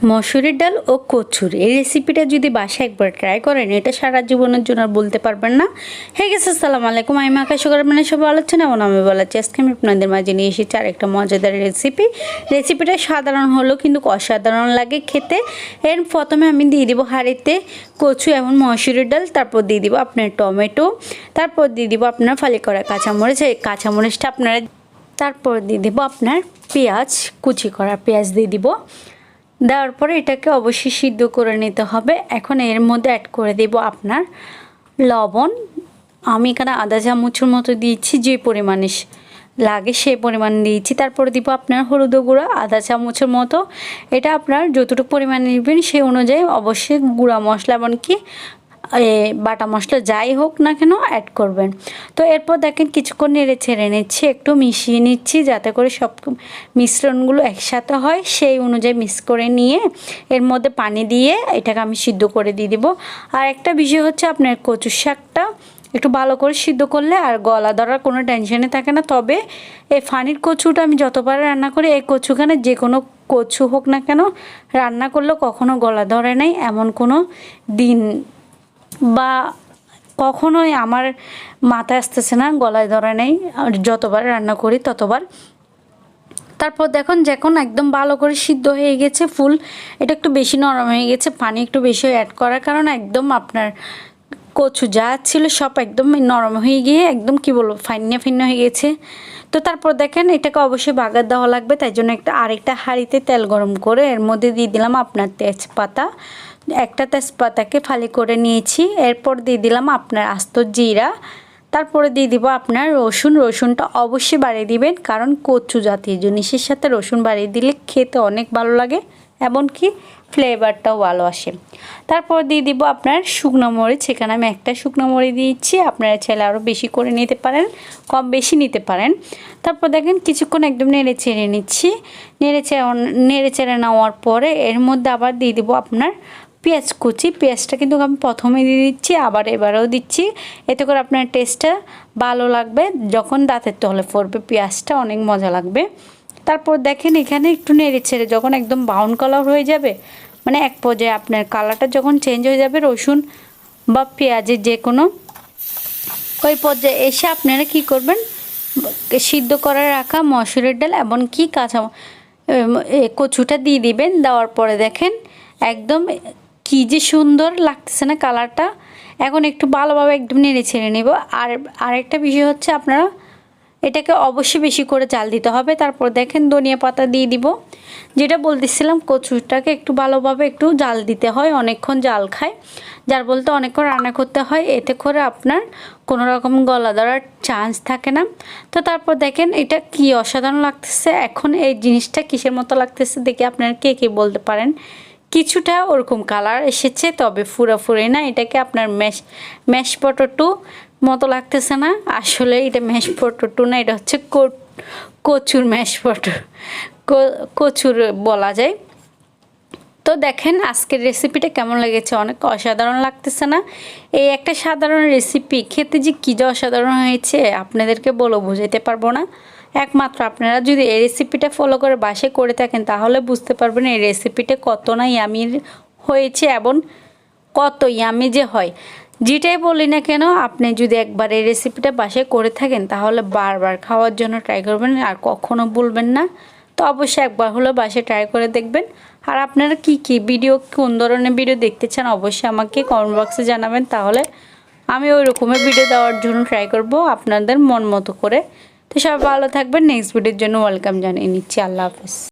মসুরের ডাল ও কচুর এই রেসিপিটা যদি বাসায় একবার ট্রাই করেন, এটা সারা জীবনের জন্য আর বলতে পারবেন না। হ্যাঁ গেছে, আসসালামু আলাইকুম, আমি আকাশ করার মানে সব ভালো আছেন এমন আমি বলা আছি। আজকে আমি আপনাদের মাঝে নিয়ে এসেছি আর একটা মজাদার রেসিপিটা সাধারণ হলেও কিন্তু অসাধারণ লাগে খেতে। এর প্রথমে আমি দিয়ে দিব হাঁড়িতে কচু এবং মসুরের ডাল, তারপর দিয়ে দিব আপনার টমেটো, তারপর দিয়ে দিব আপনার ফালি করা কাঁচামরিচ। এই কাঁচামরিচটা আপনারা, তারপর দিয়ে দিব আপনার পেঁয়াজ, কুচি করা পেঁয়াজ দিয়ে দিব। দেওয়ার পরে এটাকে অবশ্যই সিদ্ধ করে নিতে হবে। এখন এর মধ্যে অ্যাড করে দেব আপনার লবণ। আমি এখানে আধা চামচের মতো দিয়েছি, যে পরিমাণে লাগে সেই পরিমাণ দিয়েছি। তারপরে দিব আপনার হলুদ গুঁড়া আধা চামচের মতো। এটা আপনার যতটুকু পরিমাণে নেবেন সেই অনুযায়ী অবশ্যই গুঁড়া মশলা এমনকি বাটা মশলা যাই হোক না কেন অ্যাড করবেন। তো এরপর দেখেন কিছুক্ষণ নেড়ে ছেড়ে নিচ্ছি, একটু মিশিয়ে নিচ্ছি যাতে করে সব মিশ্রণগুলো একসাথে হয়, সেই অনুযায়ী মিক্স করে নিয়ে এর মধ্যে পানি দিয়ে এটাকে আমি সিদ্ধ করে দিয়ে দেবো। আর একটা বিষয় হচ্ছে আপনার কচুর শাকটা একটু ভালো করে সিদ্ধ করলে আর গলা ধরার কোনো টেনশনে থাকে না। তবে এই ফানির কচুটা আমি যতবার রান্না করি, এই কচুখানে যে কোনো কচু হোক না কেন রান্না করলেও কখনো গলা ধরে নাই, এমন কোনো দিন বা কখনোই আমার মাথায় আসতেছে না গলায় ধরে নেই, যতবার রান্না করি ততবার। তারপর দেখুন যখন একদম ভালো করে সিদ্ধ হয়ে গেছে, ফুল এটা একটু বেশি নরম হয়ে গেছে, পানি একটু বেশি অ্যাড করার কারণে একদম আপনার কচু যা ছিল সব একদম নরম হয়ে গিয়ে একদম কি বলবো ফাইন্না হয়ে গেছে। তো তারপর দেখেন এটাকে অবশ্যই বাগার দেওয়া লাগবে, তাই জন্য আরেকটা হাঁড়িতে তেল গরম করে এর মধ্যে দিয়ে দিলাম আপনার তেজপাতা। একটা তেজপাতাকে ফালি করে নিয়েছি। এরপর দিয়ে দিলাম আপনার আস্ত জিরা, তারপরে দিয়ে দিব আপনার রসুনটা অবশ্যই বাড়িয়ে দিবেন, কারণ কচু জাতীয় জিনিসের সাথে রসুন বাড়িয়ে দিলে খেতে অনেক ভালো লাগে, এমনকি ফ্লেভারটাও ভালো আসে। তারপর দিয়ে দিব আপনার শুকনো মরিচ, সেখানে আমি একটা শুকনো মরিচ দিয়েছি, আপনারা চাইলে আরও বেশি করে নিতে পারেন, কম বেশি নিতে পারেন। তারপর দেখেন কিছুক্ষণ একদম নেড়ে চেড়ে নিচ্ছি। নেড়ে চেড়ে নেওয়ার পরে এর মধ্যে আবার দিয়ে দিব আপনার পেঁয়াজ কুচি। পেঁয়াজটা কিন্তু আমি প্রথমে দিয়ে দিচ্ছি, আবার এবারেও দিচ্ছি, এতে করে আপনার টেস্টটা ভালো লাগবে। যখন দাঁতের তলে পড়বে পেঁয়াজটা অনেক মজা লাগবে। তারপর দেখেন এখানে একটু নেড়ে ছেড়ে যখন একদম ব্রাউন কালার হয়ে যাবে, মানে এক পর্যায়ে আপনার কালারটা যখন চেঞ্জ হয়ে যাবে রসুন বা পেঁয়াজের যে কোনো, ওই পর্যায়ে এসে আপনারা কি করবেন, সিদ্ধ করে রাখা মসুরের ডাল এমনকি কাঁচা কচুটা দিয়ে দিবেন। দেওয়ার পরে দেখেন একদম কী যে সুন্দর লাগতেছে না কালারটা। এখন একটু ভালোভাবে একদম নেড়ে ছেড়ে নেব। আর আরেকটা বিষয় হচ্ছে আপনারা এটাকে অবশ্যই বেশি করে জাল দিতে হবে। তারপর দেখেন ধনিয়া পাতা দিয়ে দিব। যেটা বলতেছিলাম কচুটাকে একটু ভালোভাবে একটু জাল দিতে হয়, অনেকক্ষণ জাল খায়, যার বলতে অনেকক্ষণ রান্না করতে হয়, এতে করে আপনার কোনো রকম গলা ধরার চান্স থাকে না। তো তারপর দেখেন এটা কি অসাধারণ লাগতেছে। এখন এই জিনিসটা কিসের মতো লাগতেছে দেখে আপনারা কে বলতে পারেন। কিছুটা ওরকম কালার এসেছে, তবে ফুরাফুরি না, এটাকে আপনার ম্যাশ পটেটো মতো লাগতেছে না। আসলে এটা ম্যাশ পটেটো না, এটা হচ্ছে কচুর ম্যাশ পটেটো, কচুর বলা যায়। তো দেখেন আজকের রেসিপিটা কেমন লেগেছে, অনেক অসাধারণ লাগতেছে না? এই একটা সাধারণ রেসিপি খেতে যে কী যে অসাধারণ হয়েছে আপনাদেরকে বলে বোঝাতে পারবো না। একমাত্র আপনারা যদি এই রেসিপিটা ফলো করে বাসায় করে থাকেন তাহলে বুঝতে পারবেন এই রেসিপিটা কত না ইয়ামি হয়েছে এবং কত ইয়ামি যে হয়। যেটাই বলি না কেন, আপনি যদি একবার এই রেসিপিটা বাসায় করে থাকেন তাহলে বারবার খাওয়ার জন্য ট্রাই করবেন আর কখনো ভুলবেন না। তো অবশ্যই একবার হলেও বাসায় ট্রাই করে দেখবেন। আর আপনারা কি ভিডিও, কোন ধরনের ভিডিও দেখতে চান অবশ্যই আমাকে কমেন্ট বক্সে জানাবেন, তাহলে আমি ওই রকমের ভিডিও দেওয়ার জন্য ট্রাই করব আপনাদের মন মতো করে। তো সবাই ভালো থাকবেন, নেক্সট ভিডিওর জন্য ওয়েলকাম জানিয়ে নিচ্ছি। আল্লাহ হাফেজ।